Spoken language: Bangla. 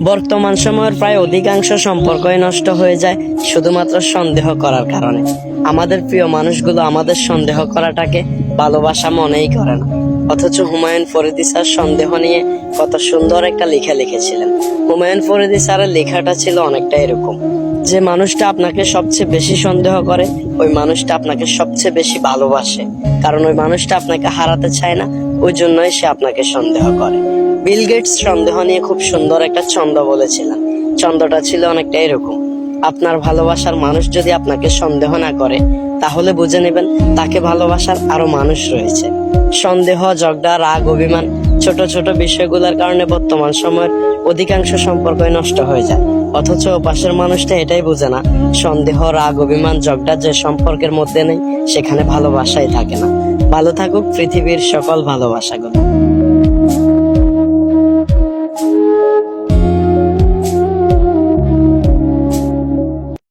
বর্তমান সময়ের প্রায় অধিকাংশ সম্পর্কই নষ্ট হয়ে যায় শুধুমাত্র সন্দেহ করার কারণে। আমাদের প্রিয় মানুষগুলো আমাদের সন্দেহ করাটাকে ভালোবাসা মনেই করে না। অথচ হুমায়ুন ফরিদী স্যার সন্দেহ নিয়ে কত সুন্দর একটা লেখা লিখেছিলেন। হুমায়ুন ফরিদী স্যারের লেখাটা ছিল অনেকটা এরকম, যে মানুষটা আপনাকে সবচেয়ে বেশি সন্দেহ করে ওই মানুষটা আপনাকে সবচেয়ে বেশি ভালোবাসে, কারণ ওই মানুষটা আপনাকে হারাতে চায় না, ওই জন্যই সে আপনাকে সন্দেহ করে। বিল গেটস সন্দেহ নিয়ে খুব সুন্দর একটা ছন্দ বলেছিলেন। ছন্দটা ছিল অনেকটা এরকম, আপনার ভালোবাসার মানুষ যদি আপনাকে সন্দেহ না করে তাহলে বুঝে নেবেন তাকে ভালোবাসার আরো মানুষ রয়েছে। সন্দেহ, ঝগড়া, রাগ, অভিমান, ছোট ছোট বিষয়গুলোর কারণে বর্তমান সময়ের অধিকাংশ সম্পর্কই নষ্ট হয়ে যায়। অথচ পাশের মানুষটা এটাই বুঝে না, সন্দেহ, রাগ, অভিমান, ঝগড়া যে সম্পর্কের মধ্যে নেই সেখানে ভালোবাসাই থাকে না। ভালো থাকুক পৃথিবীর সকল ভালোবাসাগুলো।